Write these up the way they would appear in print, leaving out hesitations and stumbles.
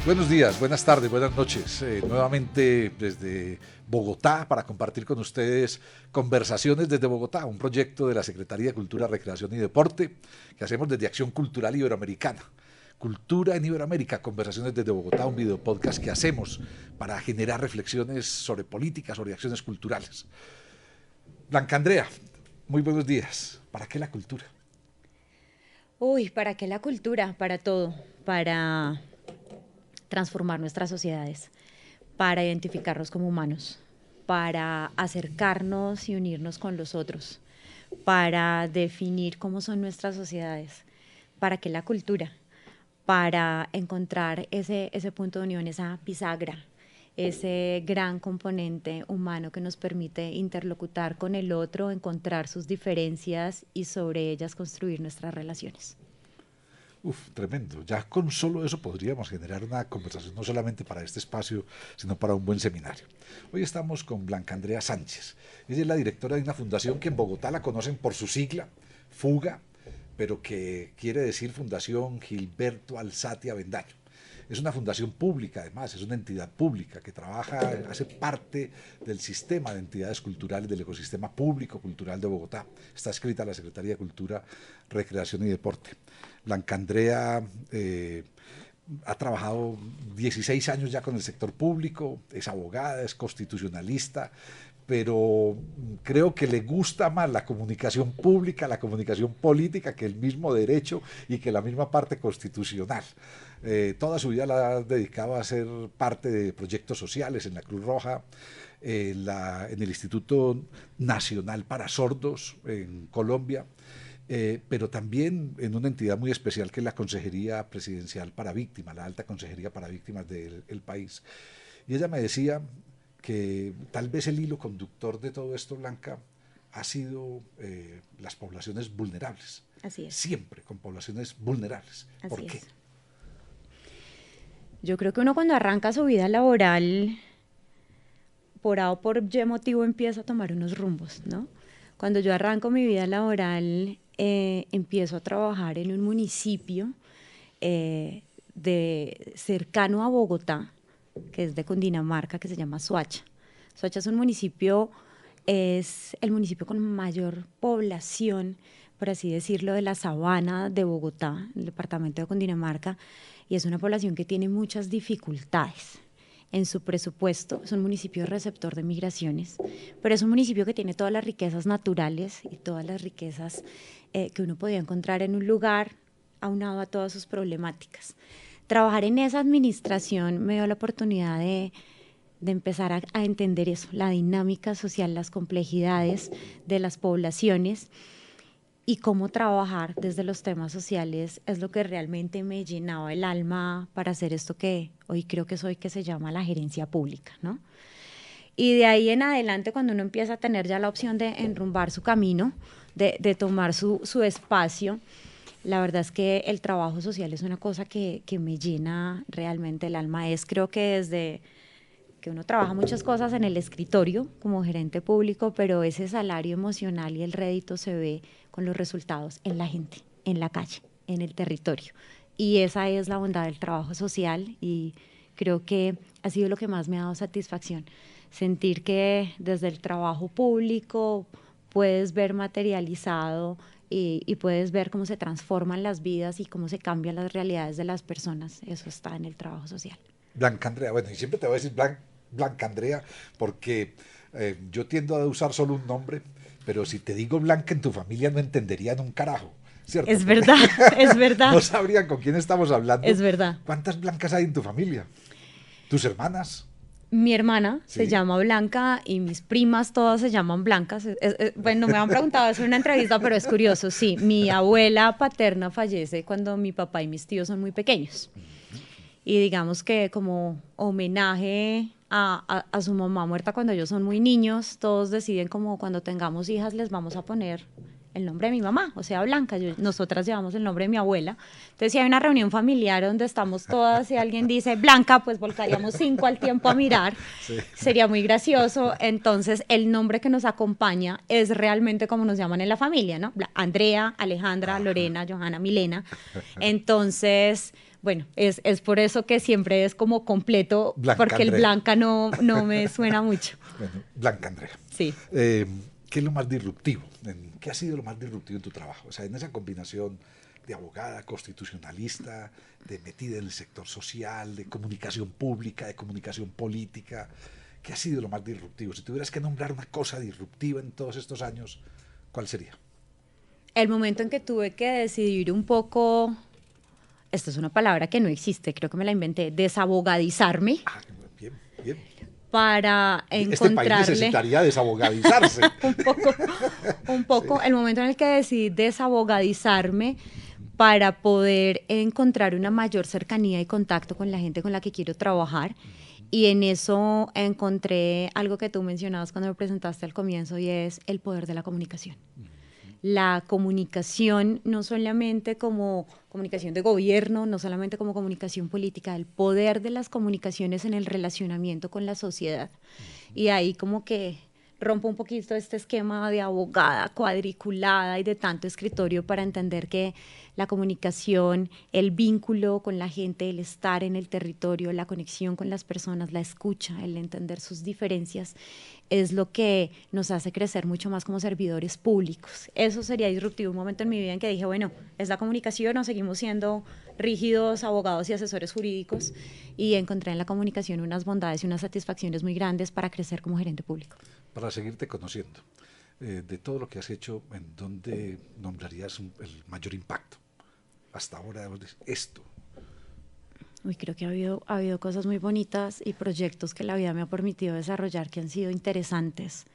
Buenos días, buenas tardes, buenas noches. Nuevamente desde Bogotá para compartir con ustedes Conversaciones desde Bogotá, un proyecto de la Secretaría de Cultura, Recreación y Deporte que hacemos desde Acción Cultural Iberoamericana. Cultura en Iberoamérica, Conversaciones desde Bogotá, un videopodcast que hacemos para generar reflexiones sobre políticas, sobre acciones culturales. Blanca Andrea, muy buenos días. ¿Para qué la cultura? Uy, ¿para qué la cultura? Para todo, para transformar nuestras sociedades, para identificarnos como humanos, para acercarnos y unirnos con los otros, para definir cómo son nuestras sociedades. ¿Para qué la cultura? Para encontrar ese punto de unión, esa bisagra, ese gran componente humano que nos permite interlocutar con el otro, encontrar sus diferencias y sobre ellas construir nuestras relaciones. Tremendo. Ya con solo eso podríamos generar una conversación no solamente para este espacio, sino para un buen seminario. Hoy estamos con Blanca Andrea Sánchez. Ella es la directora de una fundación que en Bogotá la conocen por su sigla, FUGA, pero que quiere decir Fundación Gilberto Alzate Avendaño. Es una fundación pública, además, es una entidad pública que trabaja, hace parte del sistema de entidades culturales del ecosistema público cultural de Bogotá. Está escrita a la Secretaría de Cultura, Recreación y Deporte. Blanca Andrea ha trabajado 16 años ya con el sector público, es abogada, es constitucionalista, pero creo que le gusta más la comunicación pública, la comunicación política, que el mismo derecho y que la misma parte constitucional. Toda su vida la ha dedicado a ser parte de proyectos sociales en la Cruz Roja, en el Instituto Nacional para Sordos en Colombia, pero también en una entidad muy especial que es la Consejería Presidencial para Víctimas, la Alta Consejería para Víctimas del país. Y ella me decía que tal vez el hilo conductor de todo esto, Blanca, ha sido las poblaciones vulnerables. Así es. Siempre con poblaciones vulnerables. ¿Por Así qué? es. Yo creo que uno cuando arranca su vida laboral, por A o por Y motivo, empieza a tomar unos rumbos, ¿no? Cuando yo arranco mi vida laboral, empiezo a trabajar en un municipio cercano a Bogotá, que es de Cundinamarca, que se llama Soacha. Soacha es el municipio con mayor población, por así decirlo, de la sabana de Bogotá, el departamento de Cundinamarca, y es una población que tiene muchas dificultades en su presupuesto. Es un municipio receptor de migraciones, pero es un municipio que tiene todas las riquezas naturales y todas las riquezas que uno podía encontrar en un lugar aunado a todas sus problemáticas. Trabajar en esa administración me dio la oportunidad de empezar a entender eso, la dinámica social, las complejidades de las poblaciones y cómo trabajar desde los temas sociales es lo que realmente me llenaba el alma para hacer esto que hoy creo que soy, que se llama la gerencia pública, ¿no? Y de ahí en adelante, cuando uno empieza a tener ya la opción de enrumbar su camino, de tomar su espacio, la verdad es que el trabajo social es una cosa que me llena realmente el alma. Creo que desde que uno trabaja muchas cosas en el escritorio como gerente público, pero ese salario emocional y el rédito se ve con los resultados en la gente, en la calle, en el territorio. Y esa es la bondad del trabajo social y creo que ha sido lo que más me ha dado satisfacción. Sentir que desde el trabajo público puedes ver materializado y puedes ver cómo se transforman las vidas y cómo se cambian las realidades de las personas. Eso está en el trabajo social. Blanca Andrea, bueno, y siempre te voy a decir Blanca Andrea porque yo tiendo a usar solo un nombre, pero si te digo Blanca en tu familia no entenderían un carajo, ¿cierto? Es verdad, es verdad. No sabrían con quién estamos hablando. Es verdad. ¿Cuántas Blancas hay en tu familia? ¿Tus hermanas? Mi hermana Sí. se llama Blanca y mis primas todas se llaman Blancas. Bueno, me han preguntado eso en una entrevista, pero es curioso. Sí, mi abuela paterna fallece cuando mi papá y mis tíos son muy pequeños. Y digamos que como homenaje a su mamá muerta cuando ellos son muy niños, todos deciden como cuando tengamos hijas les vamos a poner el nombre de mi mamá, o sea, Blanca. Nosotras llevamos el nombre de mi abuela. Entonces, si hay una reunión familiar donde estamos todas y alguien dice Blanca, pues volcaríamos 5 al tiempo a mirar. Sí. Sería muy gracioso. Entonces, el nombre que nos acompaña es realmente como nos llaman en la familia, ¿no? Andrea, Alejandra, Lorena, Johanna, Milena. Entonces, bueno, es por eso que siempre es como completo, Blanca porque Andrea. El Blanca no me suena mucho. Bueno, Blanca Andrea. Sí. ¿Qué es lo más disruptivo? ¿Qué ha sido lo más disruptivo en tu trabajo? O sea, en esa combinación de abogada, constitucionalista, de metida en el sector social, de comunicación pública, de comunicación política, ¿qué ha sido lo más disruptivo? Si tuvieras que nombrar una cosa disruptiva en todos estos años, ¿cuál sería? El momento en que tuve que decidir un poco, esta es una palabra que no existe, creo que me la inventé, desabogadizarme. Bien, bien. Para encontrarle... Este país necesitaría desabogadizarse. un poco. Sí. El momento en el que decidí desabogadizarme para poder encontrar una mayor cercanía y contacto con la gente con la que quiero trabajar. Y en eso encontré algo que tú mencionabas cuando me presentaste al comienzo, y es el poder de la comunicación. La comunicación, no solamente como comunicación de gobierno, no solamente como comunicación política, el poder de las comunicaciones en el relacionamiento con la sociedad. Y ahí como que rompo un poquito este esquema de abogada cuadriculada y de tanto escritorio para entender que la comunicación, el vínculo con la gente, el estar en el territorio, la conexión con las personas, la escucha, el entender sus diferencias, es lo que nos hace crecer mucho más como servidores públicos. Eso sería disruptivo, un momento en mi vida en que dije, bueno, ¿es la comunicación o seguimos siendo rígidos abogados y asesores jurídicos? Y encontré en la comunicación unas bondades y unas satisfacciones muy grandes para crecer como gerente público. Para seguirte conociendo, de todo lo que has hecho, ¿en dónde nombrarías el mayor impacto? Hasta ahora, esto. Uy, creo que ha habido cosas muy bonitas y proyectos que la vida me ha permitido desarrollar que han sido interesantes.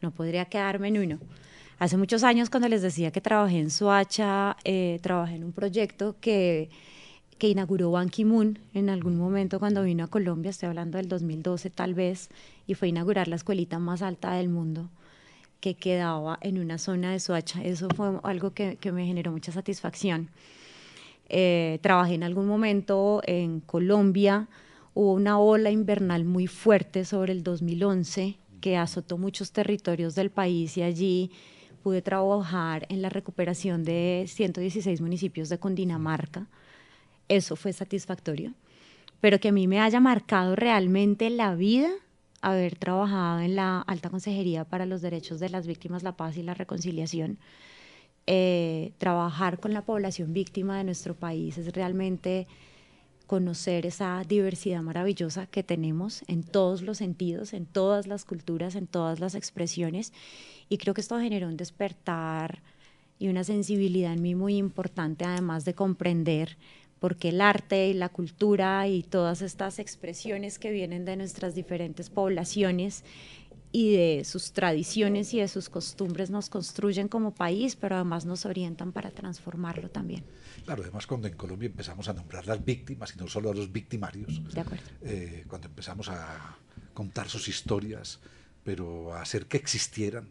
No podría quedarme en uno. Hace muchos años, cuando les decía que trabajé en Soacha, trabajé en un proyecto que inauguró Ban Ki-moon en algún momento cuando vino a Colombia, estoy hablando del 2012 tal vez, y fue a inaugurar la escuelita más alta del mundo, que quedaba en una zona de Soacha. Eso fue algo que me generó mucha satisfacción. Trabajé en algún momento en Colombia, hubo una ola invernal muy fuerte sobre el 2011 que azotó muchos territorios del país, y allí pude trabajar en la recuperación de 116 municipios de Cundinamarca. Eso fue satisfactorio, pero que a mí me haya marcado realmente la vida haber trabajado en la Alta Consejería para los Derechos de las Víctimas, la Paz y la Reconciliación. Trabajar con la población víctima de nuestro país es realmente conocer esa diversidad maravillosa que tenemos en todos los sentidos, en todas las culturas, en todas las expresiones, y creo que esto generó un despertar y una sensibilidad en mí muy importante, además de comprender por qué el arte y la cultura y todas estas expresiones que vienen de nuestras diferentes poblaciones y de sus tradiciones y de sus costumbres nos construyen como país, pero además nos orientan para transformarlo también. Claro, además cuando en Colombia empezamos a nombrar las víctimas y no solo a los victimarios, de acuerdo. Cuando empezamos a contar sus historias, pero a hacer que existieran,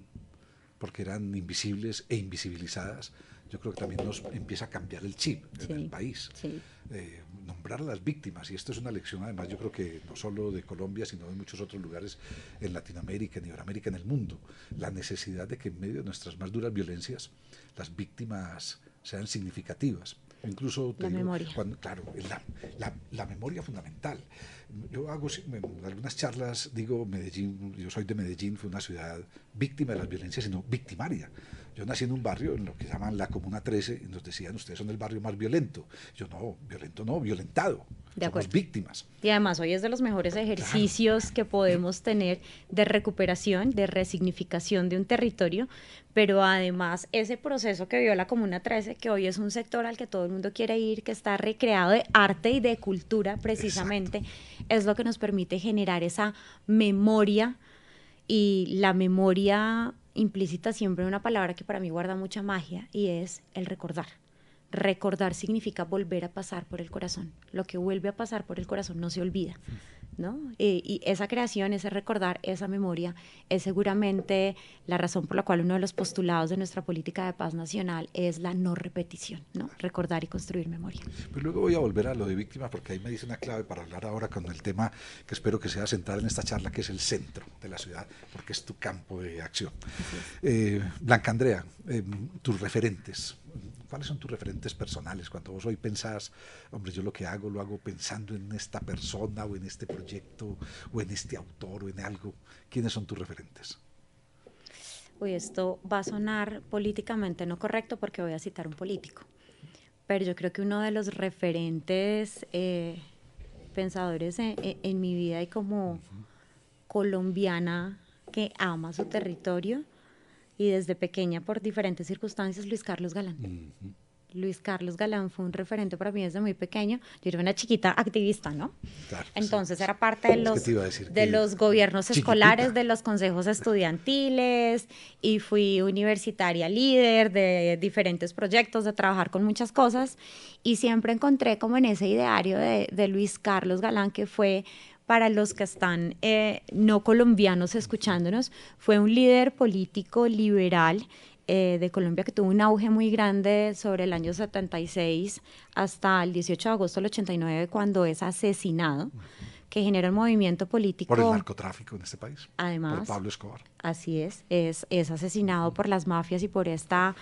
porque eran invisibles e invisibilizadas, yo creo que también nos empieza a cambiar el chip en el país. Sí. Nombrar a las víctimas, y esto es una lección además yo creo que no solo de Colombia, sino de muchos otros lugares en Latinoamérica, en Iberoamérica, en el mundo, la necesidad de que en medio de nuestras más duras violencias las víctimas sean significativas. Incluso la memoria. Claro, la memoria fundamental. Yo hago en algunas charlas, digo, Medellín, yo soy de Medellín, fue una ciudad víctima de las violencias, sino victimaria. Yo nací en un barrio en lo que llaman la Comuna 13, y nos decían, ustedes son el barrio más violento. Yo no, violento no, violentado. Somos víctimas. Y además hoy es de los mejores ejercicios que podemos tener de recuperación, de resignificación de un territorio, pero además ese proceso que vio la Comuna 13, que hoy es un sector al que todo el mundo quiere ir, que está recreado de arte y de cultura precisamente, es lo que nos permite generar esa memoria, y la memoria implícita siempre una palabra que para mí guarda mucha magia, y es el recordar. Recordar significa volver a pasar por el corazón. Lo que vuelve a pasar por el corazón no se olvida. ¿no? Y esa creación, ese recordar, esa memoria es seguramente la razón por la cual uno de los postulados de nuestra política de paz nacional es la no repetición, ¿no? Recordar y construir memoria. Pues luego voy a volver a lo de víctimas porque ahí me dice una clave para hablar ahora con el tema que espero que sea central en esta charla, que es el centro de la ciudad, porque es tu campo de acción. Blanca Andrea, tus referentes. ¿Cuáles son tus referentes personales? Cuando vos hoy pensás, hombre, yo lo que hago, lo hago pensando en esta persona o en este proyecto o en este autor o en algo. ¿Quiénes son tus referentes? Uy, esto va a sonar políticamente no correcto porque voy a citar un político, pero yo creo que uno de los referentes pensadores en mi vida y como colombiana que ama su territorio y desde pequeña por diferentes circunstancias, Luis Carlos Galán. Luis Carlos Galán fue un referente para mí desde muy pequeño. Yo era una chiquita activista, ¿no? Claro, entonces sí, era parte de los gobiernos escolares, de los consejos estudiantiles, y fui universitaria líder de diferentes proyectos, de trabajar con muchas cosas, y siempre encontré como en ese ideario de Luis Carlos Galán, que fue, para los que están no colombianos escuchándonos, fue un líder político liberal de Colombia que tuvo un auge muy grande sobre el año 76 hasta el 18 de agosto del 89, cuando es asesinado, que genera un movimiento político. Por el narcotráfico en este país. Además, por Pablo Escobar. Así es asesinado por las mafias y por esta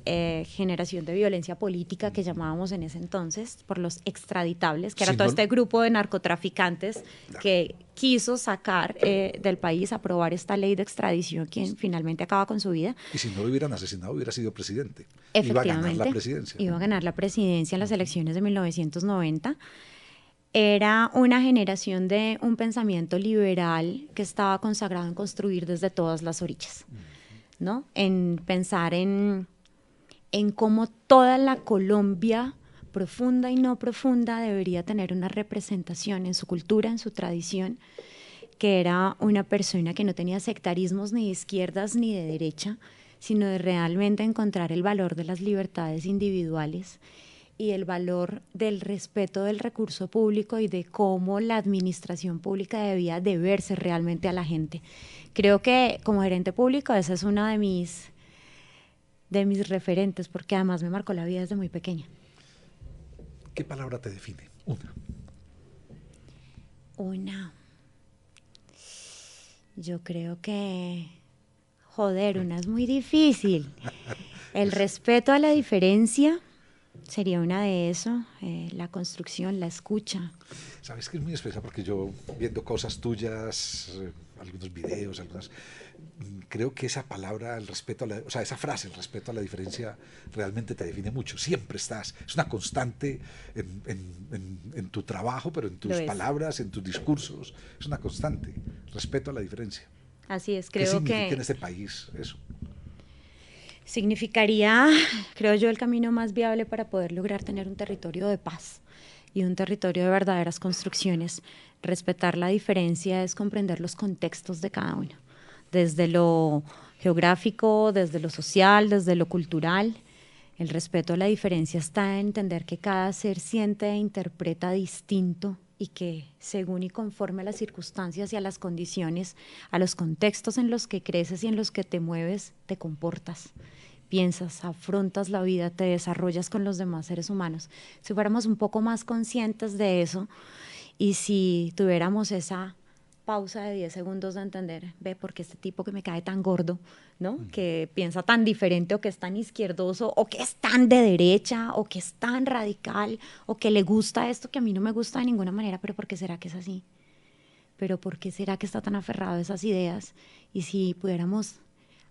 generación de violencia política que llamábamos en ese entonces, por los extraditables, que era todo este grupo de narcotraficantes que quiso sacar del país, aprobar esta ley de extradición, quien finalmente acaba con su vida. Y si no lo hubieran asesinado, hubiera sido presidente. Efectivamente, iba a ganar la presidencia. Iba a ganar la presidencia en las elecciones de 1990. Era una generación de un pensamiento liberal que estaba consagrado en construir desde todas las orillas, ¿no? En pensar en cómo toda la Colombia, profunda y no profunda, debería tener una representación en su cultura, en su tradición, que era una persona que no tenía sectarismos ni de izquierdas ni de derecha, sino de realmente encontrar el valor de las libertades individuales y el valor del respeto del recurso público y de cómo la administración pública debía deberse realmente a la gente. Creo que como gerente público esa es una de mis referentes, porque además me marcó la vida desde muy pequeña. ¿Qué palabra te define? Una. Yo creo que, una es muy difícil. El respeto a la diferencia sería una de eso, la construcción, la escucha. Sabes que es muy especial porque yo, viendo cosas tuyas, algunos videos, creo que esa palabra, el respeto a la, o sea, esa frase, el respeto a la diferencia, realmente te define mucho. Siempre estás, es una constante en tu trabajo, pero en tus palabras, en tus discursos, es una constante, respeto a la diferencia. Así es, creo que... ¿Qué significa en este país eso? Significaría, creo yo, el camino más viable para poder lograr tener un territorio de paz y un territorio de verdaderas construcciones. Respetar la diferencia es comprender los contextos de cada uno, desde lo geográfico, desde lo social, desde lo cultural. El respeto a la diferencia está en entender que cada ser siente e interpreta distinto y que según y conforme a las circunstancias y a las condiciones, a los contextos en los que creces y en los que te mueves, te comportas, piensas, afrontas la vida, te desarrollas con los demás seres humanos. Si fuéramos un poco más conscientes de eso y si tuviéramos esa pausa de 10 segundos de entender, ve, porque este tipo que me cae tan gordo, ¿no? Que piensa tan diferente o que es tan izquierdoso o que es tan de derecha o que es tan radical o que le gusta esto que a mí no me gusta de ninguna manera, pero ¿por qué será que es así? ¿Pero por qué será que está tan aferrado a esas ideas? Y si pudiéramos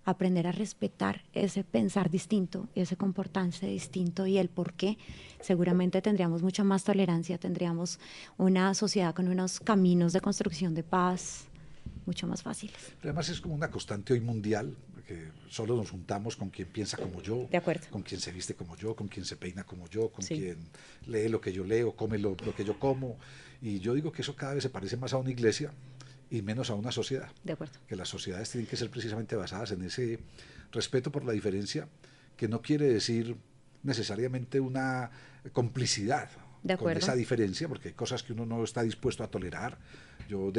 aprender a respetar ese pensar distinto, ese comportarse distinto y el por qué, seguramente tendríamos mucha más tolerancia, tendríamos una sociedad con unos caminos de construcción de paz mucho más fáciles. Pero además es como una constante hoy mundial, que solo nos juntamos con quien piensa como yo, de acuerdo, con quien se viste como yo, con quien se peina como yo, con quien lee lo que yo leo, come lo que yo como, y yo digo que eso cada vez se parece más a una iglesia y menos a una sociedad. De acuerdo. Que las sociedades tienen que ser precisamente basadas en ese respeto por la diferencia, que no quiere decir necesariamente una complicidad con esa diferencia, porque hay cosas que uno no está dispuesto a tolerar, yo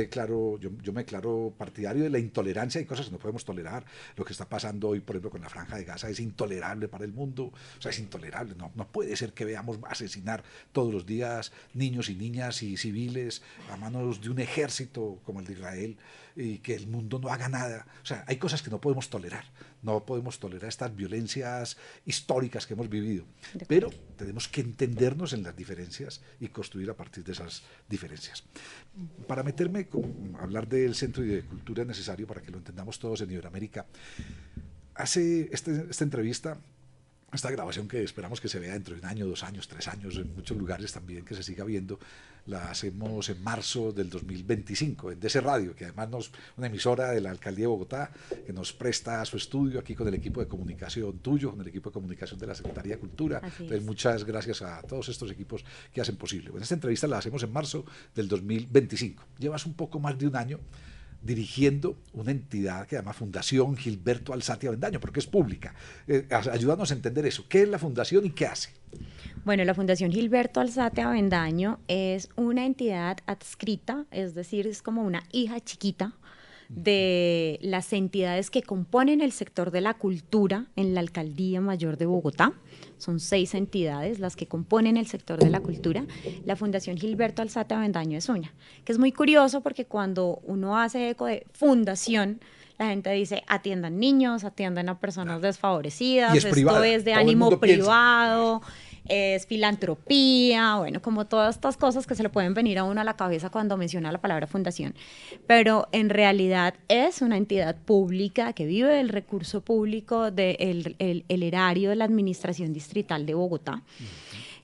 me declaro partidario de la intolerancia. Hay cosas que no podemos tolerar. Lo que está pasando hoy, por ejemplo, con la Franja de Gaza es intolerable para el mundo. O sea, es intolerable. No puede ser que veamos asesinar todos los días niños y niñas y civiles a manos de un ejército como el de Israel y que el mundo no haga nada. O sea, hay cosas que no podemos tolerar. No podemos tolerar estas violencias históricas que hemos vivido. Pero tenemos que entendernos en las diferencias y construir a partir de esas diferencias. Para meterme con hablar del Centro de Cultura necesario para que lo entendamos todos en Iberoamérica, hace esta entrevista, esta grabación que esperamos que se vea dentro de 1 año, 2 años, 3 años, en muchos lugares también que se siga viendo, la hacemos en marzo del 2025, en DC Radio, que además una emisora de la Alcaldía de Bogotá, que nos presta su estudio aquí con el equipo de comunicación tuyo, con el equipo de comunicación de la Secretaría de Cultura. Entonces, muchas gracias a todos estos equipos que hacen posible. Bueno, esta entrevista la hacemos en marzo del 2025. Llevas un poco más de 1 año dirigiendo una entidad que se llama Fundación Gilberto Alzate Avendaño, porque es pública. Ayúdanos a entender eso. ¿Qué es la fundación y qué hace? Bueno, la Fundación Gilberto Alzate Avendaño es una entidad adscrita, es decir, es como una hija chiquita de las entidades que componen el sector de la cultura en la Alcaldía Mayor de Bogotá. Son 6 entidades las que componen el sector de la cultura. La Fundación Gilberto Alzate Avendaño es una, que es muy curioso porque cuando uno hace eco de fundación, la gente dice, atiendan niños, atiendan a personas desfavorecidas, esto privada, es de ánimo privado, es filantropía, bueno, como todas estas cosas que se le pueden venir a uno a la cabeza cuando menciona la palabra fundación, pero en realidad es una entidad pública que vive del recurso público del el erario de la Administración Distrital de Bogotá,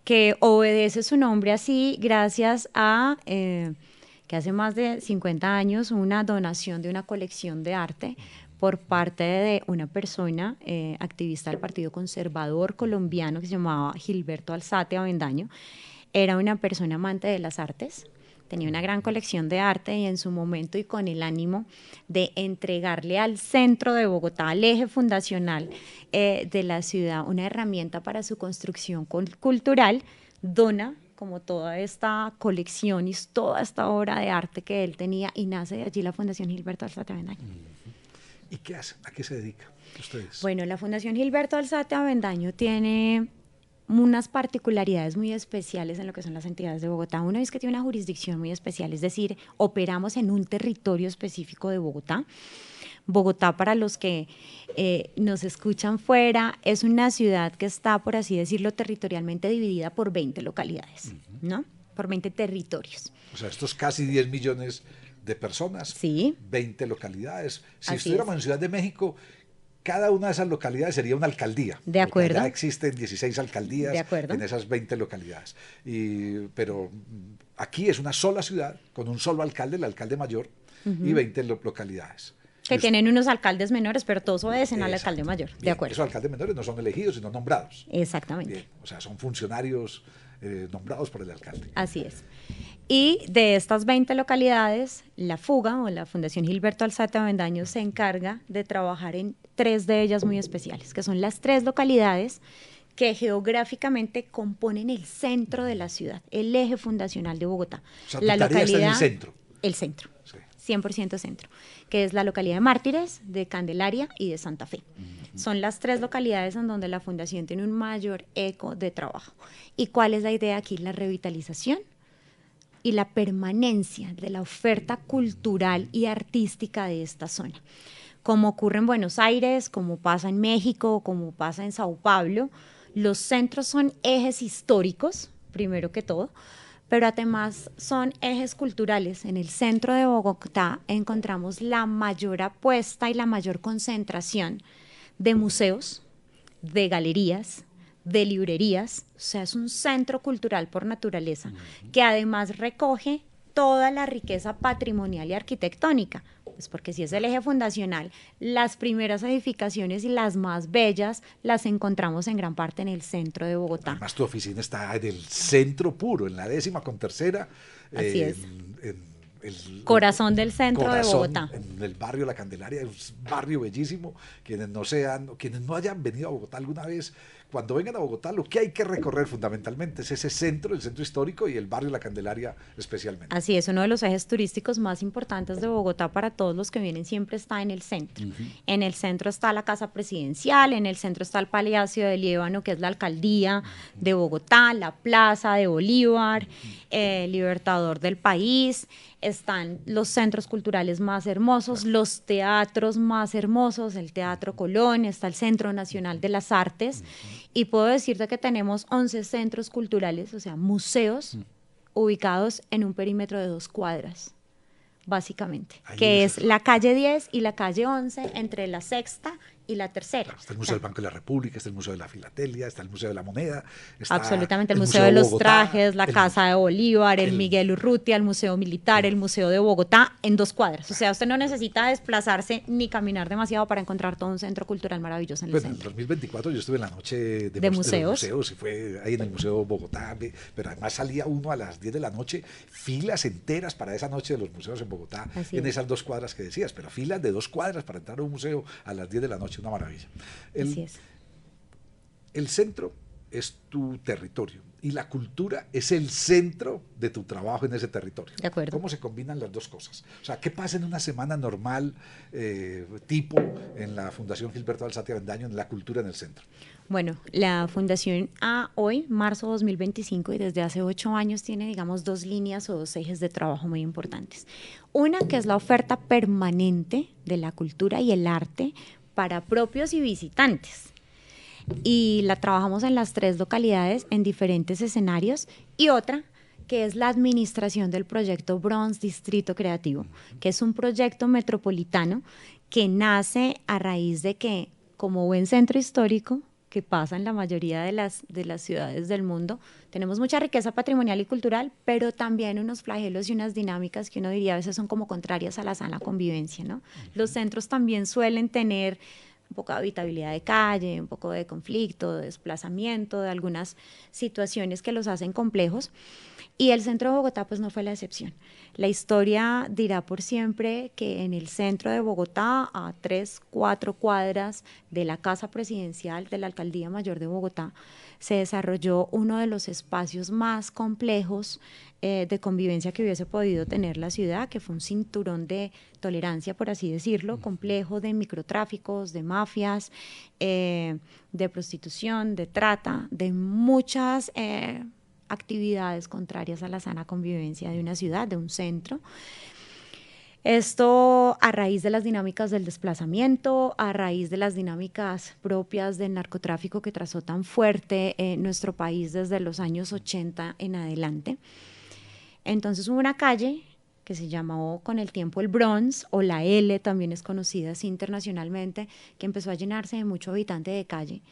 que obedece su nombre así gracias a que hace más de 50 años una donación de una colección de arte por parte de una persona activista del Partido Conservador colombiano que se llamaba Gilberto Alzate Avendaño. Era una persona amante de las artes, tenía una gran colección de arte y en su momento y con el ánimo de entregarle al centro de Bogotá, al eje fundacional de la ciudad, una herramienta para su construcción cultural, dona como toda esta colección y toda esta obra de arte que él tenía y nace de allí la Fundación Gilberto Alzate Avendaño. ¿Y qué hace? ¿A qué se dedican ustedes? Bueno, la Fundación Gilberto Alzate Avendaño tiene unas particularidades muy especiales en lo que son las entidades de Bogotá. Una es que tiene una jurisdicción muy especial, es decir, operamos en un territorio específico de Bogotá. Bogotá, para los que nos escuchan fuera, es una ciudad que está, por así decirlo, territorialmente dividida por 20 localidades, ¿no? Por 20 territorios. O sea, estos casi 10 millones de personas, sí. 20 localidades. Si estuviéramos en Ciudad de México, cada una de esas localidades sería una alcaldía. De acuerdo. Ya existen 16 alcaldías en esas 20 localidades. Pero aquí es una sola ciudad, con un solo alcalde, el alcalde mayor, y 20 localidades. Que tienen unos alcaldes menores, pero todos obedecen al alcalde mayor. Bien, de acuerdo. Esos alcaldes menores no son elegidos, sino nombrados. Exactamente. Bien, o sea, son funcionarios nombrados por el alcalde. Así es. Y de estas 20 localidades, la FUGA o la Fundación Gilberto Alzate Avendaño se encarga de trabajar en 3 de ellas muy especiales, que son las 3 localidades que geográficamente componen el centro de la ciudad, el eje fundacional de Bogotá. O sea, la localidad está en el centro. El centro, sí. 100% centro, que es la localidad de Mártires, de Candelaria y de Santa Fe. Son las 3 localidades en donde la Fundación tiene un mayor eco de trabajo. ¿Y cuál es la idea aquí? La revitalización y la permanencia de la oferta cultural y artística de esta zona. Como ocurre en Buenos Aires, como pasa en México, como pasa en Sao Paulo, los centros son ejes históricos, primero que todo, pero además son ejes culturales. En el centro de Bogotá encontramos la mayor apuesta y la mayor concentración de museos, de galerías, de librerías, o sea, es un centro cultural por naturaleza, que además recoge toda la riqueza patrimonial y arquitectónica, pues porque si es el eje fundacional, las primeras edificaciones y las más bellas las encontramos en gran parte en el centro de Bogotá. Además, tu oficina está en el centro puro, en la 10ª con tercera. Así es. El corazón del centro de Bogotá. En en el barrio La Candelaria, es un barrio bellísimo. Quienes no hayan venido a Bogotá alguna vez, cuando vengan a Bogotá, lo que hay que recorrer fundamentalmente es ese centro, el centro histórico y el barrio La Candelaria especialmente. Así es, uno de los ejes turísticos más importantes de Bogotá para todos los que vienen siempre está en el centro. En el centro está la Casa Presidencial, en el centro está el Palacio de Líbano, que es la alcaldía de Bogotá, la Plaza de Bolívar, Libertador del país, están los centros culturales más hermosos, los teatros más hermosos, el Teatro Colón, está el Centro Nacional de las Artes, y puedo decirte que tenemos 11 centros culturales, o sea, museos, ubicados en un perímetro de 2 cuadras, básicamente, que es la calle 10 y la calle 11, entre la sexta y la tercera. Está el Museo del Banco de la República, está el Museo de la Filatelia, está el Museo de la Moneda. Está absolutamente, el Museo de los Bogotá, Trajes, la Casa de Bolívar, el Miguel Urrutia, el Museo Militar, el Museo de Bogotá, en 2 cuadras. O sea, usted no necesita desplazarse ni caminar demasiado para encontrar todo un centro cultural maravilloso en el centro. En 2024 yo estuve en la noche de museos y fue ahí en el Museo Bogotá, pero además salía uno a las 10 de la noche, filas enteras para esa noche de los museos en Bogotá, en esas 2 cuadras que decías, pero filas de 2 cuadras para entrar a un museo a las 10 de la noche, una maravilla. Así es. El centro es tu territorio y la cultura es el centro de tu trabajo en ese territorio. De acuerdo. ¿Cómo se combinan las 2 cosas? O sea, ¿qué pasa en una semana normal, tipo en la Fundación Gilberto Alzate Avendaño, en la cultura en el centro? Bueno, la Fundación hoy, marzo 2025, y desde hace 8 años tiene, digamos, 2 líneas o 2 ejes de trabajo muy importantes. Una, que es la oferta permanente de la cultura y el arte para propios y visitantes. Y la trabajamos en las 3 localidades, en diferentes escenarios. Y otra, que es la administración del proyecto Bronx Distrito Creativo, que es un proyecto metropolitano que nace a raíz de que, como buen centro histórico, que pasa en la mayoría de las ciudades del mundo, tenemos mucha riqueza patrimonial y cultural, pero también unos flagelos y unas dinámicas que uno diría a veces son como contrarias a la sana convivencia, ¿no? Los centros también suelen tener un poco de habitabilidad de calle, un poco de conflicto, de desplazamiento, de algunas situaciones que los hacen complejos, y el centro de Bogotá pues no fue la excepción. La historia dirá por siempre que en el centro de Bogotá, a 3, 4 cuadras de la Casa Presidencial de la Alcaldía Mayor de Bogotá, se desarrolló uno de los espacios más complejos de convivencia que hubiese podido tener la ciudad, que fue un cinturón de tolerancia, por así decirlo, complejo, de microtráficos, de mafias, de prostitución, de trata, de muchas actividades contrarias a la sana convivencia de una ciudad, de un centro. Esto a raíz de las dinámicas del desplazamiento, a raíz de las dinámicas propias del narcotráfico que trazó tan fuerte en nuestro país desde los años 80 en adelante. Entonces hubo una calle que se llamó con el tiempo el Bronx, o la L, también es conocida así internacionalmente, que empezó a llenarse de mucho habitante de calle,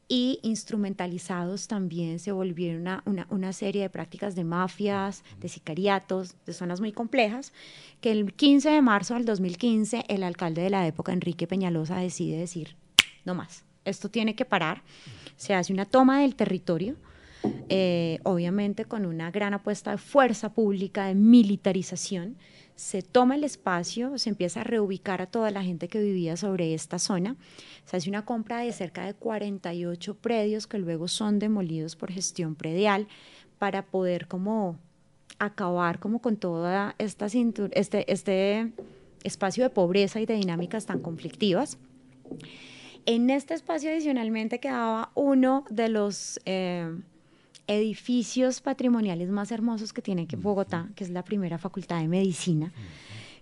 y instrumentalizados también se volvieron una serie de prácticas de mafias, de sicariatos, de zonas muy complejas, que el 15 de marzo del 2015 el alcalde de la época, Enrique Peñalosa, decide decir, no más, esto tiene que parar. Se hace una toma del territorio, obviamente con una gran apuesta de fuerza pública, de militarización. Se toma el espacio, se empieza a reubicar a toda la gente que vivía sobre esta zona, se hace una compra de cerca de 48 predios que luego son demolidos por gestión predial para poder como acabar como con toda esta este espacio de pobreza y de dinámicas tan conflictivas. En este espacio adicionalmente quedaba uno de los edificios patrimoniales más hermosos que tiene Bogotá, que es la primera Facultad de Medicina,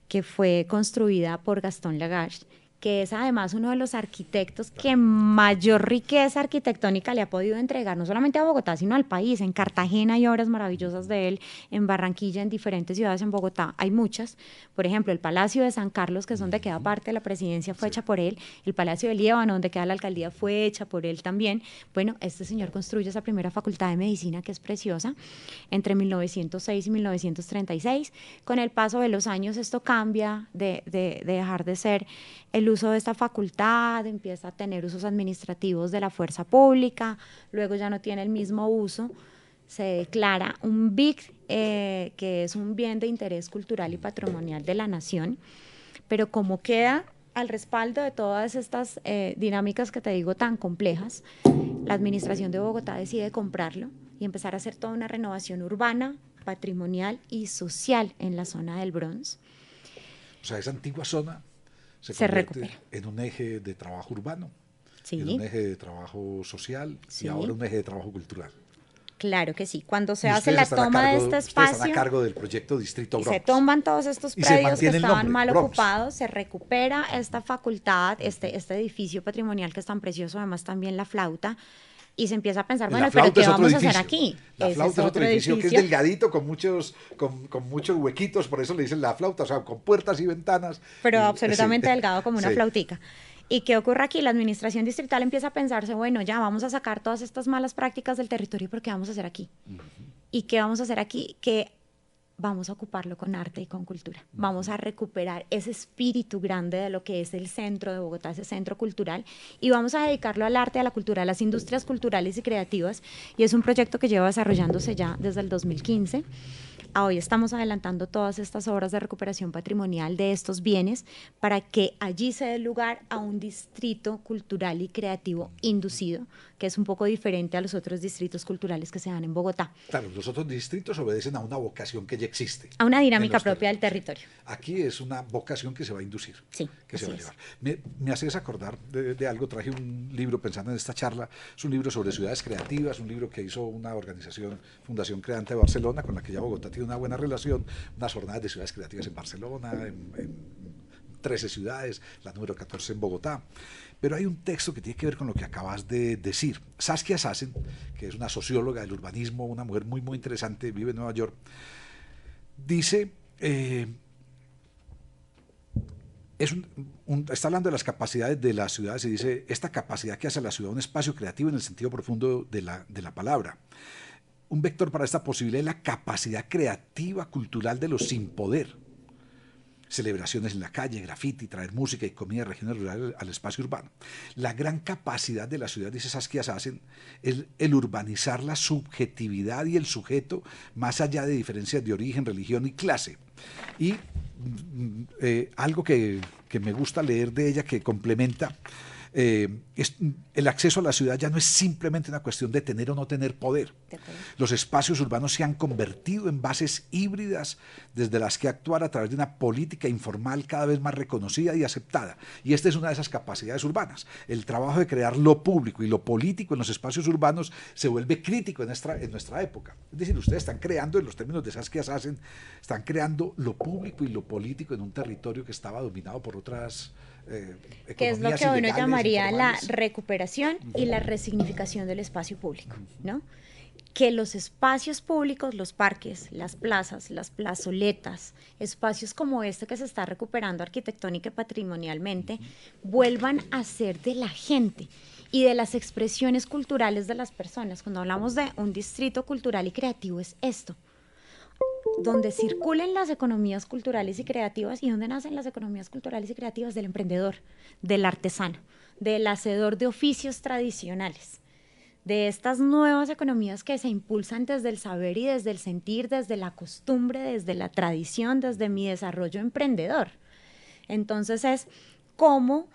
que fue construida por Gastón Lagarde, que es además uno de los arquitectos que mayor riqueza arquitectónica le ha podido entregar, no solamente a Bogotá, sino al país. En Cartagena hay obras maravillosas de él, en Barranquilla, en diferentes ciudades, en Bogotá hay muchas. Por ejemplo, el Palacio de San Carlos, que es donde queda parte de la presidencia, fue hecha por él. El Palacio de Líbano, donde queda la alcaldía, fue hecha por él también. Bueno, este señor construye esa primera Facultad de Medicina, que es preciosa, entre 1906 y 1936. Con el paso de los años esto cambia de dejar de ser el uso de esta facultad, empieza a tener usos administrativos de la fuerza pública, luego ya no tiene el mismo uso, se declara un BIC, que es un bien de interés cultural y patrimonial de la nación, pero como queda al respaldo de todas estas dinámicas que te digo tan complejas, la administración de Bogotá decide comprarlo y empezar a hacer toda una renovación urbana, patrimonial y social en la zona del Bronx. O sea, esa antigua zona se recupera convierte en un eje de trabajo urbano, sí, en un eje de trabajo social sí, y ahora un eje de trabajo cultural. Claro que sí. Cuando se hace la toma de este espacio, están a cargo del proyecto Distrito Bronx. Se toman todos estos predios que estaban mal ocupados, se recupera esta facultad, este edificio patrimonial que es tan precioso, además también la flauta, y se empieza a pensar, bueno, pero ¿qué vamos a hacer aquí? La flauta es otro edificio que es delgadito, con muchos huequitos, por eso le dicen la flauta, o sea, con puertas y ventanas. Pero absolutamente delgado como una flautica. ¿Y qué ocurre aquí? La administración distrital empieza a pensarse, bueno, ya vamos a sacar todas estas malas prácticas del territorio, pero ¿qué vamos a hacer aquí? ¿Y qué vamos a hacer aquí? Que vamos a ocuparlo con arte y con cultura. Vamos a recuperar ese espíritu grande de lo que es el centro de Bogotá, ese centro cultural, y vamos a dedicarlo al arte, a la cultura, a las industrias culturales y creativas, y es un proyecto que lleva desarrollándose ya desde el 2015. Hoy estamos adelantando todas estas obras de recuperación patrimonial de estos bienes para que allí se dé lugar a un distrito cultural y creativo inducido, que es un poco diferente a los otros distritos culturales que se dan en Bogotá. Claro, los otros distritos obedecen a una vocación que ya existe. A una dinámica propia del territorio. Aquí es una vocación que se va a inducir, sí, que se va a llevar. Me haces acordar de algo, traje un libro pensando en esta charla, es un libro sobre ciudades creativas, un libro que hizo una organización, Fundación Creante de Barcelona, con la que ya Bogotá tiene una buena relación, unas jornadas de ciudades creativas en Barcelona, en 13 ciudades, la número 14 en Bogotá. Pero hay un texto que tiene que ver con lo que acabas de decir. Saskia Sassen, que es una socióloga del urbanismo, una mujer muy, muy interesante, vive en Nueva York, dice, está hablando de las capacidades de las ciudades y dice, esta capacidad que hace a la ciudad un espacio creativo en el sentido profundo de la palabra. Un vector para esta posibilidad es la capacidad creativa cultural de los sin poder. Celebraciones en la calle, graffiti, traer música y comida de regiones rurales al espacio urbano. La gran capacidad de la ciudad, dice Saskia Sassen, es el urbanizar la subjetividad y el sujeto más allá de diferencias de origen, religión y clase. Y algo que me gusta leer de ella, que complementa, el acceso a la ciudad ya no es simplemente una cuestión de tener o no tener poder. Los espacios urbanos se han convertido en bases híbridas desde las que actuar a través de una política informal cada vez más reconocida y aceptada. Y esta es una de esas capacidades urbanas. El trabajo de crear lo público y lo político en los espacios urbanos se vuelve crítico en nuestra época. Es decir, ustedes están creando, en los términos de Saskia Sassen, están creando lo público y lo político en un territorio que estaba dominado por otras que es lo que uno llamaría la recuperación y la resignificación del espacio público, ¿no? Que los espacios públicos, los parques, las plazas, las plazoletas, espacios como este que se está recuperando arquitectónica y patrimonialmente, vuelvan a ser de la gente y de las expresiones culturales de las personas. Cuando hablamos de un distrito cultural y creativo es esto, donde circulen las economías culturales y creativas. ¿Y dónde nacen las economías culturales y creativas? Del emprendedor, del artesano, del hacedor de oficios tradicionales, de estas nuevas economías que se impulsan desde el saber y desde el sentir, desde la costumbre, desde la tradición, desde mi desarrollo emprendedor. Entonces es como,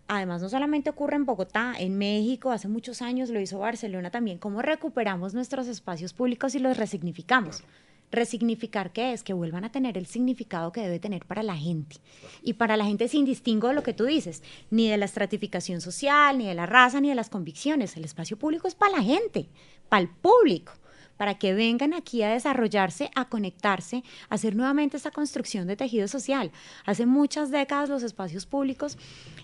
además no solamente ocurre en Bogotá, en México, hace muchos años lo hizo Barcelona también, cómo recuperamos nuestros espacios públicos y los resignificamos. Claro. Resignificar, ¿qué es? Que vuelvan a tener el significado que debe tener para la gente. Y para la gente sin distingo de lo que tú dices, ni de la estratificación social, ni de la raza, ni de las convicciones. El espacio público es para la gente, para el público, para que vengan aquí a desarrollarse, a conectarse, a hacer nuevamente esta construcción de tejido social. Hace muchas décadas los espacios públicos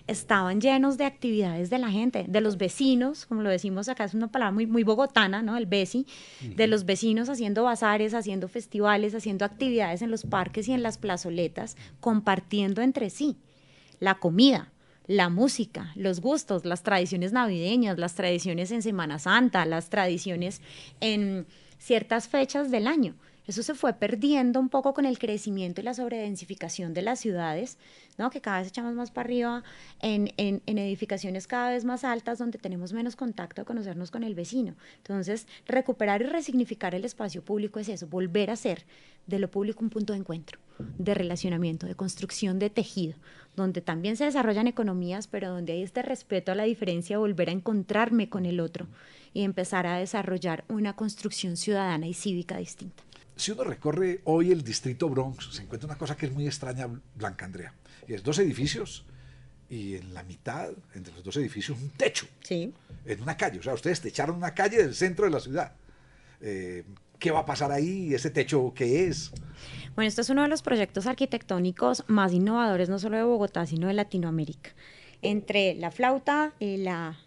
estaban llenos de actividades de la gente, de los vecinos, como lo decimos acá, es una palabra muy, muy bogotana, ¿no? El veci, de los vecinos haciendo bazares, haciendo festivales, haciendo actividades en los parques y en las plazoletas, compartiendo entre sí la comida, la música, los gustos, las tradiciones navideñas, las tradiciones en Semana Santa, las tradiciones en ciertas fechas del año. Eso se fue perdiendo un poco con el crecimiento y la sobredensificación de las ciudades, ¿no? Que cada vez echamos más para arriba en edificaciones cada vez más altas donde tenemos menos contacto de conocernos con el vecino. Entonces, recuperar y resignificar el espacio público es eso, volver a ser de lo público un punto de encuentro, de relacionamiento, de construcción de tejido, donde también se desarrollan economías, pero donde hay este respeto a la diferencia, volver a encontrarme con el otro y empezar a desarrollar una construcción ciudadana y cívica distinta. Si uno recorre hoy el distrito Bronx, se encuentra una cosa que es muy extraña, Blanca Andrea, y es 2 edificios y en la mitad, entre los 2 edificios, un techo. Sí. En una calle, o sea, ustedes techaron una calle del centro de la ciudad. ¿Qué va a pasar ahí? ¿Ese techo qué es? Bueno, esto es uno de los proyectos arquitectónicos más innovadores, no solo de Bogotá, sino de Latinoamérica. Entre la flauta y la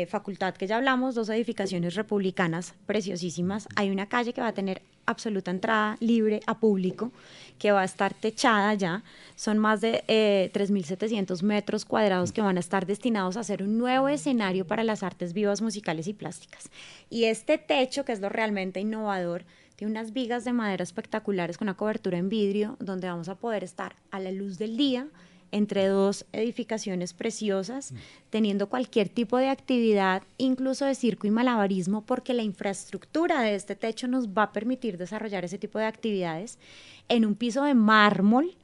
facultad que ya hablamos, 2 edificaciones republicanas preciosísimas. Hay una calle que va a tener absoluta entrada libre a público, que va a estar techada ya. Son más de 3.700 metros cuadrados que van a estar destinados a hacer un nuevo escenario para las artes vivas, musicales y plásticas. Y este techo, que es lo realmente innovador, tiene unas vigas de madera espectaculares con una cobertura en vidrio, donde vamos a poder estar a la luz del día, entre 2 edificaciones preciosas, teniendo cualquier tipo de actividad, incluso de circo y malabarismo, porque la infraestructura de este techo nos va a permitir desarrollar ese tipo de actividades en un piso de mármol,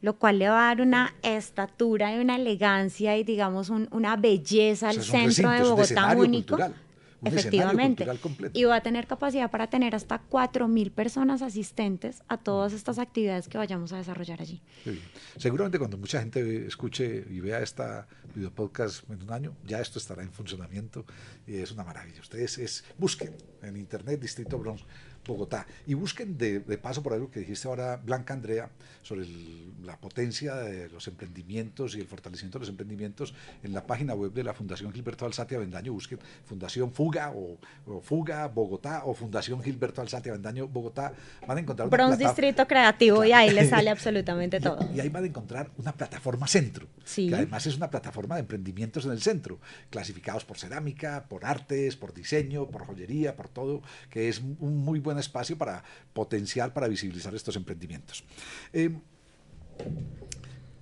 lo cual le va a dar una estatura y una elegancia y, digamos, una belleza al centro de Bogotá único. Efectivamente, y va a tener capacidad para tener hasta 4.000 personas asistentes a todas estas actividades que vayamos a desarrollar allí. Seguramente cuando mucha gente escuche y vea esta video podcast en un año, ya esto estará en funcionamiento y es una maravilla. Ustedes busquen en internet Distrito Bronx, Bogotá, y busquen de paso por algo que dijiste ahora, Blanca Andrea, sobre la potencia de los emprendimientos y el fortalecimiento de los emprendimientos en la página web de la Fundación Gilberto Alzate Avendaño. Busquen Fundación Fuga o Fuga Bogotá o Fundación Gilberto Alzate Avendaño Bogotá. Van a encontrar Bronx Distrito Creativo, claro. Y ahí les sale absolutamente todo. Y ahí van a encontrar una plataforma centro, que además es una plataforma de emprendimientos en el centro, clasificados por cerámica, por artes, por diseño, por joyería, por todo, que es un muy buen espacio para potenciar, para visibilizar estos emprendimientos.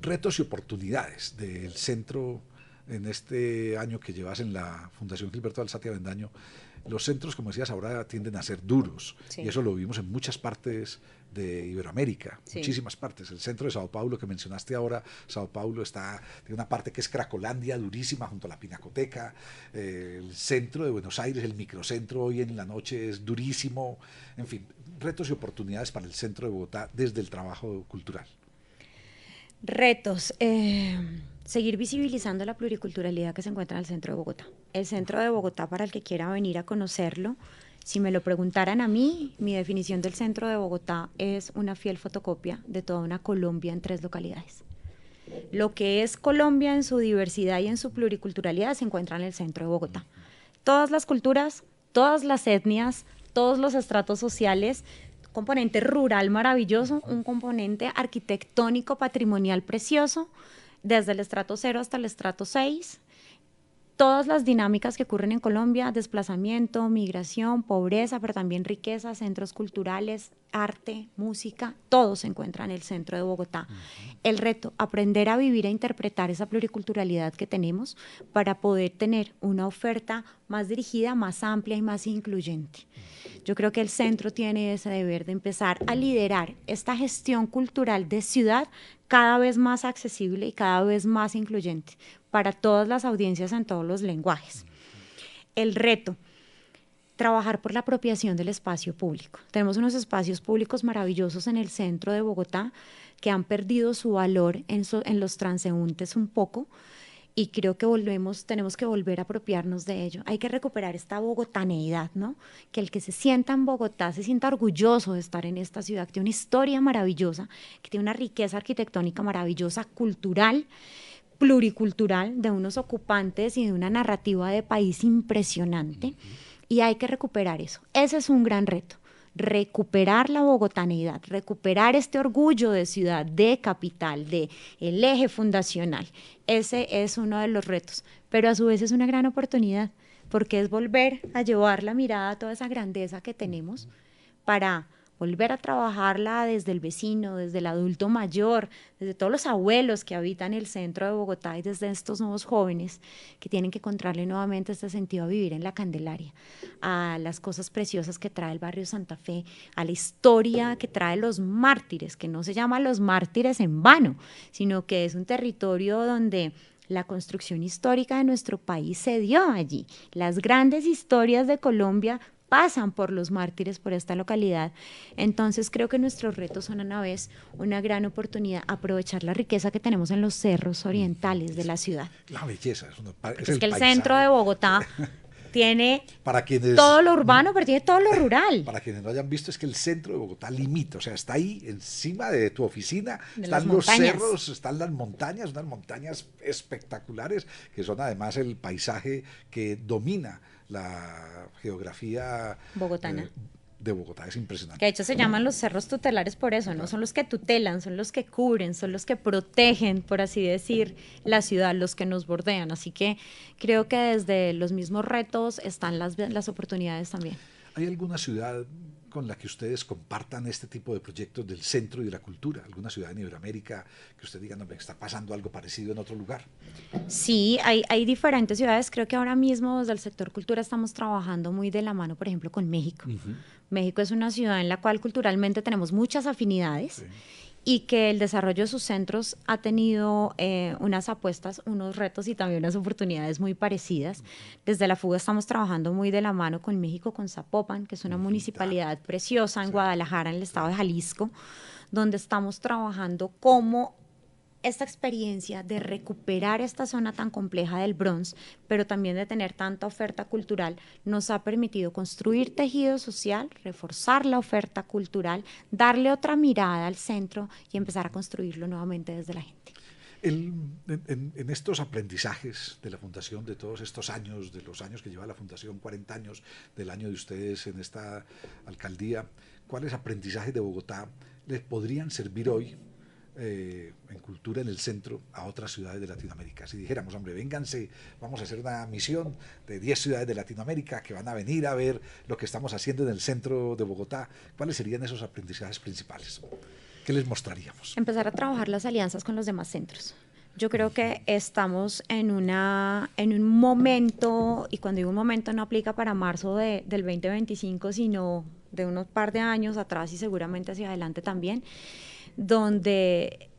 Retos y oportunidades del centro en este año que llevas en la Fundación Gilberto Alzate Avendaño. Los centros, como decías, ahora tienden a ser duros, y eso lo vimos en muchas partes de Iberoamérica, muchísimas partes. El centro de Sao Paulo que mencionaste ahora, Sao Paulo tiene una parte que es Cracolandia, durísima, junto a la Pinacoteca. El centro de Buenos Aires, el microcentro hoy en la noche es durísimo. En fin, retos y oportunidades para el centro de Bogotá desde el trabajo cultural. Retos, seguir visibilizando la pluriculturalidad que se encuentra en el centro de Bogotá. El centro de Bogotá, para el que quiera venir a conocerlo, si me lo preguntaran a mí, mi definición del centro de Bogotá es una fiel fotocopia de toda una Colombia en 3 localidades. Lo que es Colombia en su diversidad y en su pluriculturalidad se encuentra en el centro de Bogotá. Todas las culturas, todas las etnias, todos los estratos sociales, componente rural maravilloso, un componente arquitectónico patrimonial precioso, desde el estrato 0 hasta el estrato 6, todas las dinámicas que ocurren en Colombia, desplazamiento, migración, pobreza, pero también riqueza, centros culturales, arte, música, todo se encuentra en el centro de Bogotá. El reto, aprender a vivir e interpretar esa pluriculturalidad que tenemos para poder tener una oferta más dirigida, más amplia y más incluyente. Yo creo que el centro tiene ese deber de empezar a liderar esta gestión cultural de ciudad cada vez más accesible y cada vez más incluyente para todas las audiencias en todos los lenguajes. El reto, trabajar por la apropiación del espacio público. Tenemos unos espacios públicos maravillosos en el centro de Bogotá que han perdido su valor en los transeúntes un poco, y creo que tenemos que volver a apropiarnos de ello. Hay que recuperar esta bogotaneidad, ¿no? Que el que se sienta en Bogotá se sienta orgulloso de estar en esta ciudad, que tiene una historia maravillosa, que tiene una riqueza arquitectónica maravillosa, cultural, pluricultural, de unos ocupantes y de una narrativa de país impresionante, y hay que recuperar eso. Ese es un gran reto. Recuperar la bogotaneidad, recuperar este orgullo de ciudad, de capital, de el eje fundacional. Ese es uno de los retos, pero a su vez es una gran oportunidad, porque es volver a llevar la mirada a toda esa grandeza que tenemos para volver a trabajarla desde el vecino, desde el adulto mayor, desde todos los abuelos que habitan el centro de Bogotá y desde estos nuevos jóvenes que tienen que encontrarle nuevamente este sentido a vivir en la Candelaria, a las cosas preciosas que trae el barrio Santa Fe, a la historia que trae los mártires, que no se llama los mártires en vano, sino que es un territorio donde la construcción histórica de nuestro país se dio allí. Las grandes historias de Colombia pasan por los mártires, por esta localidad. Entonces creo que nuestros retos son a la vez una gran oportunidad, aprovechar la riqueza que tenemos en los cerros orientales de la ciudad. La belleza, Es que el centro de Bogotá tiene para todo lo urbano, pero tiene todo lo rural. Para quienes no hayan visto, es que el centro de Bogotá limita, o sea, está ahí encima de tu oficina, están los cerros, están las montañas, unas montañas espectaculares, que son además el paisaje que domina la geografía bogotana. De Bogotá, es impresionante. Que de hecho se llaman los cerros tutelares por eso, ¿no? Son los que tutelan, son los que cubren, son los que protegen, por así decir, la ciudad, los que nos bordean. Así que creo que desde los mismos retos están las oportunidades también. ¿Hay alguna ciudad con la que ustedes compartan este tipo de proyectos del centro y de la cultura? ¿Alguna ciudad en Iberoamérica que usted diga, no, me está pasando algo parecido en otro lugar? Sí, hay diferentes ciudades. Creo que ahora mismo desde el sector cultura estamos trabajando muy de la mano, por ejemplo, con México. México es una ciudad en la cual culturalmente tenemos muchas afinidades. Sí. Y que el desarrollo de sus centros ha tenido unas apuestas, unos retos y también unas oportunidades muy parecidas. Desde la Fuga estamos trabajando muy de la mano con México, con Zapopan, que es una municipalidad preciosa en Guadalajara, en el estado de Jalisco, donde estamos trabajando como esta experiencia de recuperar esta zona tan compleja del Bronx, pero también de tener tanta oferta cultural, nos ha permitido construir tejido social, reforzar la oferta cultural, darle otra mirada al centro y empezar a construirlo nuevamente desde la gente. En estos aprendizajes de la Fundación, de todos estos años, de los años que lleva la Fundación, 40 años del año de ustedes en esta alcaldía, ¿cuáles aprendizajes de Bogotá les podrían servir hoy en cultura en el centro a otras ciudades de Latinoamérica? Si dijéramos, hombre, vénganse, vamos a hacer una misión de 10 ciudades de Latinoamérica que van a venir a ver lo que estamos haciendo en el centro de Bogotá, ¿cuáles serían esos aprendizajes principales? ¿Qué les mostraríamos? Empezar a trabajar las alianzas con los demás centros. Yo creo que estamos en un momento, y cuando digo un momento no aplica para marzo del 2025, sino de unos par de años atrás y seguramente hacia adelante también, donde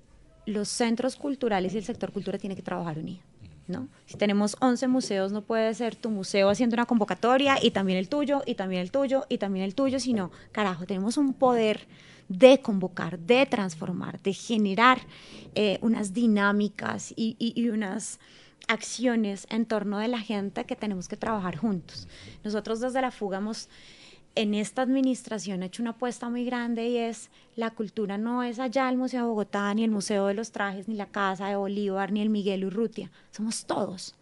los centros culturales y el sector cultura tienen que trabajar unidos, ¿no? Si tenemos 11 museos, no puede ser tu museo haciendo una convocatoria y también el tuyo, y también el tuyo, y también el tuyo, sino, carajo, tenemos un poder de convocar, de transformar, de generar unas dinámicas y unas acciones en torno de la gente que tenemos que trabajar juntos. Nosotros desde la Fuga en esta administración hecho una apuesta muy grande y es la cultura no es allá el Museo de Bogotá, ni el Museo de los Trajes, ni la Casa de Bolívar, ni el Miguel Urrutia, somos todos.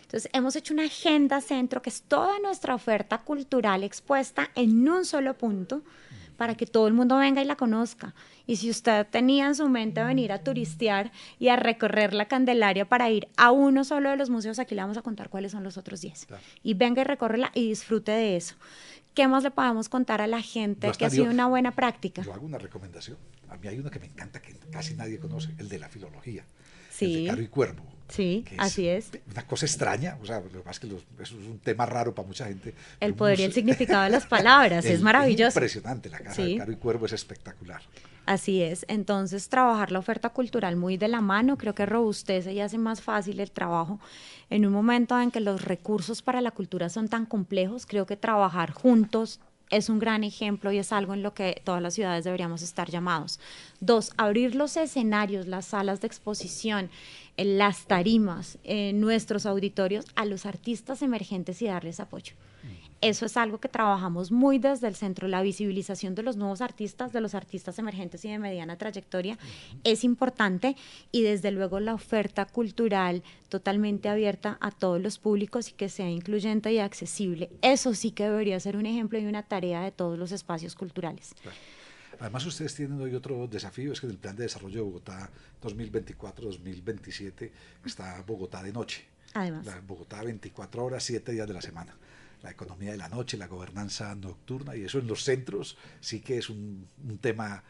Entonces hemos hecho una agenda centro que es toda nuestra oferta cultural expuesta en un solo punto para que todo el mundo venga y la conozca. Y si usted tenía en su mente venir a turistear y a recorrer la Candelaria para ir a uno solo de los museos, aquí le vamos a contar cuáles son los otros 10. Claro. Y venga y recórrela y disfrute de eso. ¿Qué más le podemos contar a la gente que ha sido una buena práctica? Yo hago una recomendación. A mí hay uno que me encanta, que casi nadie conoce, el de la filología. Sí. El de Caro y Cuervo. Sí, así es. Una cosa extraña, o sea, lo que pasa es que eso es un tema raro para mucha gente. El poder y el significado de las palabras, es maravilloso. Es impresionante, la casa de Caro y Cuervo es espectacular. Así es, entonces trabajar la oferta cultural muy de la mano, creo que robustece y hace más fácil el trabajo. En un momento en que los recursos para la cultura son tan complejos, creo que trabajar juntos es un gran ejemplo y es algo en lo que todas las ciudades deberíamos estar llamados. 2, abrir los escenarios, las salas de exposición, las tarimas, nuestros auditorios a los artistas emergentes y darles apoyo. Eso es algo que trabajamos muy desde el centro, la visibilización de los nuevos artistas, de los artistas emergentes y de mediana trayectoria es importante y desde luego la oferta cultural totalmente abierta a todos los públicos y que sea incluyente y accesible. Eso sí que debería ser un ejemplo y una tarea de todos los espacios culturales. Claro. Además, ustedes tienen hoy otro desafío, es que en el Plan de Desarrollo de Bogotá 2024-2027 está Bogotá de noche. Además. Bogotá 24 horas, 7 días de la semana. la economía de la noche, la gobernanza nocturna, y eso en los centros sí que es un tema...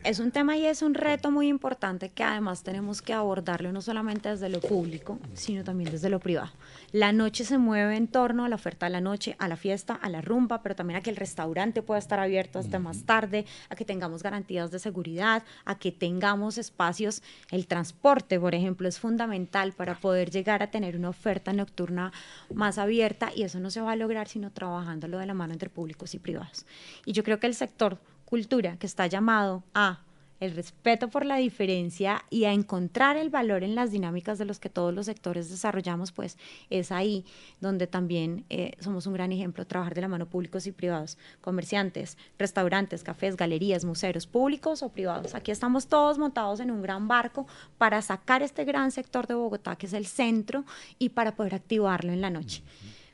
Es un tema y es un reto muy importante que además tenemos que abordarlo no solamente desde lo público, sino también desde lo privado. La noche se mueve en torno a la oferta de la noche, a la fiesta, a la rumba, pero también a que el restaurante pueda estar abierto hasta más tarde, a que tengamos garantías de seguridad, a que tengamos espacios. El transporte, por ejemplo, es fundamental para poder llegar a tener una oferta nocturna más abierta, y eso no se va a lograr sino trabajándolo de la mano entre públicos y privados. Y yo creo que el sector cultura, que está llamado a el respeto por la diferencia y a encontrar el valor en las dinámicas de los que todos los sectores desarrollamos, pues es ahí donde también somos un gran ejemplo, trabajar de la mano públicos y privados, comerciantes, restaurantes, cafés, galerías, museos, públicos o privados. Aquí estamos todos montados en un gran barco para sacar este gran sector de Bogotá, que es el centro, y para poder activarlo en la noche.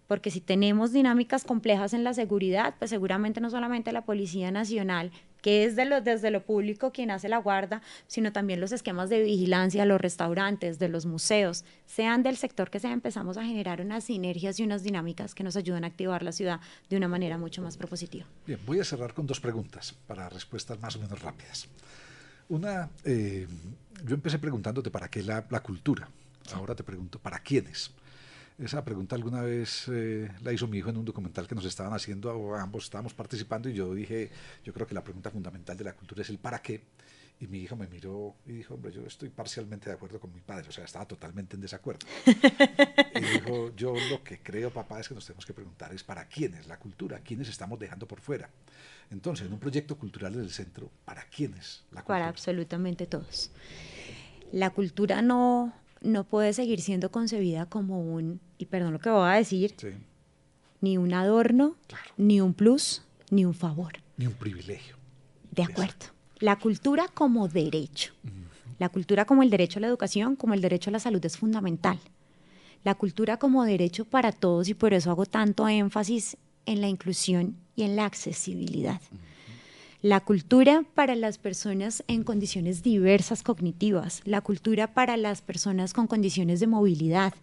Porque si tenemos dinámicas complejas en la seguridad, pues seguramente no solamente la Policía Nacional, que es desde lo público quien hace la guarda, sino también los esquemas de vigilancia, los restaurantes, de los museos, sean del sector que sea, empezamos a generar unas sinergias y unas dinámicas que nos ayudan a activar la ciudad de una manera mucho más propositiva. Bien, voy a cerrar con 2 preguntas para respuestas más o menos rápidas. Una, yo empecé preguntándote para qué la cultura, ahora te pregunto, ¿para quiénes? Esa pregunta alguna vez la hizo mi hijo en un documental que nos estaban haciendo, ambos estábamos participando, y yo dije, yo creo que la pregunta fundamental de la cultura es el para qué, y mi hijo me miró y dijo, hombre, yo estoy parcialmente de acuerdo con mi padre, o sea, estaba totalmente en desacuerdo. Y dijo, yo lo que creo, papá, es que nos tenemos que preguntar es para quién es la cultura, quiénes estamos dejando por fuera. Entonces, en un proyecto cultural del centro, ¿para quién es la cultura? Para absolutamente todos. La cultura no puede seguir siendo concebida como y perdón lo que voy a decir, sí, ni un adorno, claro, ni un plus, ni un favor. Ni un privilegio. De acuerdo. La cultura como derecho. La cultura como el derecho a la educación, como el derecho a la salud es fundamental. La cultura como derecho para todos, y por eso hago tanto énfasis en la inclusión y en la accesibilidad. La cultura para las personas en condiciones diversas cognitivas, la cultura para las personas con condiciones de movilidad,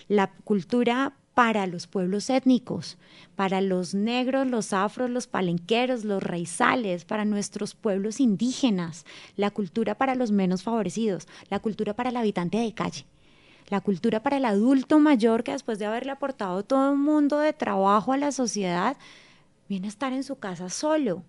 la cultura para los pueblos étnicos, para los negros, los afros, los palenqueros, los raizales, para nuestros pueblos indígenas, la cultura para los menos favorecidos, la cultura para el habitante de calle, la cultura para el adulto mayor que después de haberle aportado todo un mundo de trabajo a la sociedad, viene a estar en su casa solo.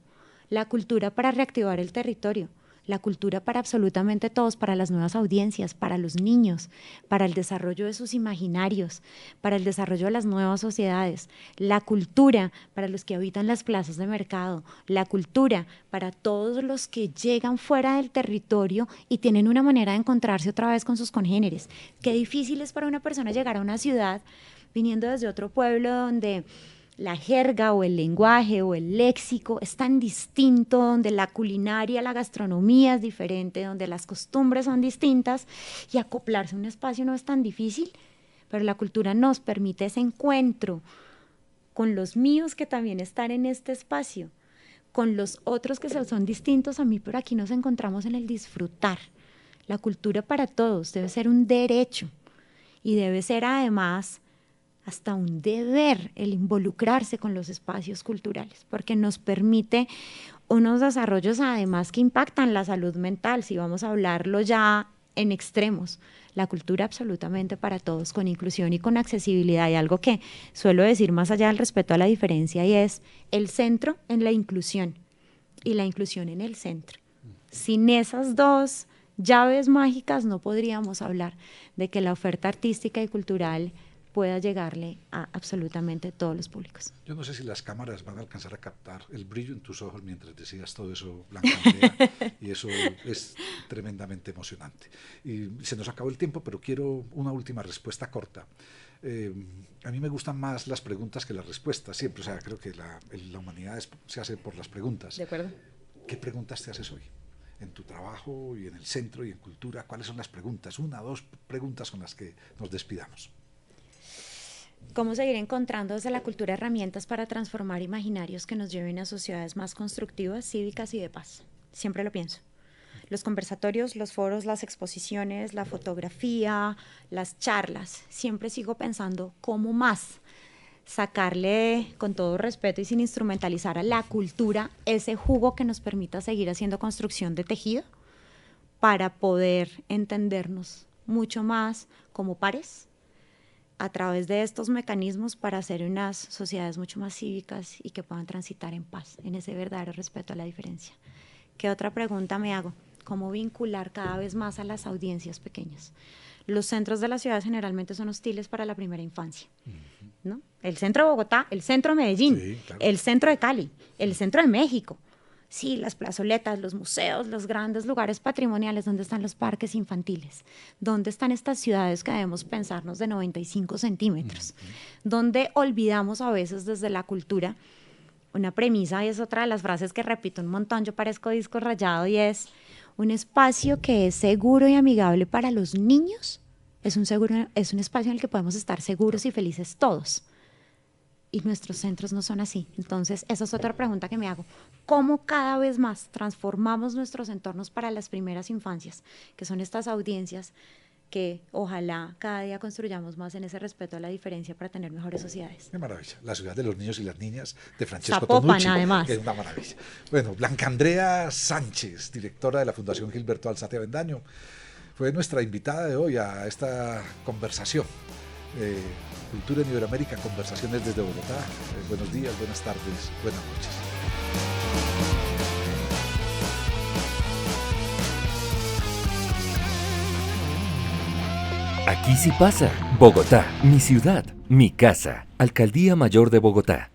La cultura para reactivar el territorio, la cultura para absolutamente todos, para las nuevas audiencias, para los niños, para el desarrollo de sus imaginarios, para el desarrollo de las nuevas sociedades, la cultura para los que habitan las plazas de mercado, la cultura para todos los que llegan fuera del territorio y tienen una manera de encontrarse otra vez con sus congéneres. Qué difícil es para una persona llegar a una ciudad viniendo desde otro pueblo donde la jerga o el lenguaje o el léxico es tan distinto, donde la culinaria, la gastronomía es diferente, donde las costumbres son distintas, y acoplarse a un espacio no es tan difícil, pero la cultura nos permite ese encuentro con los míos que también están en este espacio, con los otros que son distintos a mí, pero aquí nos encontramos en el disfrutar. La cultura para todos debe ser un derecho y debe ser además hasta un deber el involucrarse con los espacios culturales, porque nos permite unos desarrollos además que impactan la salud mental, si vamos a hablarlo ya en extremos. La cultura absolutamente para todos, con inclusión y con accesibilidad, y algo que suelo decir más allá del respeto a la diferencia, y es el centro en la inclusión y la inclusión en el centro. Sin esas dos llaves mágicas no podríamos hablar de que la oferta artística y cultural pueda llegarle a absolutamente todos los públicos. Yo no sé si las cámaras van a alcanzar a captar el brillo en tus ojos mientras decías todo eso, Blanca Andrea, y eso es tremendamente emocionante. Y se nos acabó el tiempo, pero quiero una última respuesta corta. A mí me gustan más las preguntas que las respuestas, siempre. O sea, creo que la humanidad se hace por las preguntas. De acuerdo. ¿Qué preguntas te haces hoy? En tu trabajo y en el centro y en cultura, ¿cuáles son las preguntas? 1 o 2 preguntas con las que nos despidamos. ¿Cómo seguir encontrando desde la cultura herramientas para transformar imaginarios que nos lleven a sociedades más constructivas, cívicas y de paz? Siempre lo pienso. Los conversatorios, los foros, las exposiciones, la fotografía, las charlas, siempre sigo pensando cómo más sacarle con todo respeto y sin instrumentalizar a la cultura ese jugo que nos permita seguir haciendo construcción de tejido para poder entendernos mucho más como pares a través de estos mecanismos para hacer unas sociedades mucho más cívicas y que puedan transitar en paz, en ese verdadero respeto a la diferencia. ¿Qué otra pregunta me hago? ¿Cómo vincular cada vez más a las audiencias pequeñas? Los centros de las ciudades generalmente son hostiles para la primera infancia, ¿no? El centro de Bogotá, el centro de Medellín, sí, claro. El centro de Cali, el centro de México. Sí, las plazoletas, los museos, los grandes lugares patrimoniales, ¿dónde están los parques infantiles? ¿Dónde están estas ciudades que debemos pensarnos de 95 centímetros? ¿Dónde olvidamos a veces desde la cultura una premisa? Y es otra de las frases que repito un montón, yo parezco disco rayado, y es: un espacio que es seguro y amigable para los niños es un espacio en el que podemos estar seguros y felices todos. Y nuestros centros no son así. Entonces, esa es otra pregunta que me hago. ¿Cómo cada vez más transformamos nuestros entornos para las primeras infancias, que son estas audiencias que ojalá cada día construyamos más en ese respeto a la diferencia para tener mejores sociedades? Qué maravilla. La ciudad de los niños y las niñas, de Francesco Zapopan, Tonucci, además. que es una maravilla. Bueno, Blanca Andrea Sánchez, directora de la Fundación Gilberto Alzate Avendaño, fue nuestra invitada de hoy a esta conversación. Cultura en Iberoamérica, conversaciones desde Bogotá. Buenos días, buenas tardes, buenas noches. Aquí sí pasa. Bogotá, mi ciudad, mi casa. Alcaldía Mayor de Bogotá.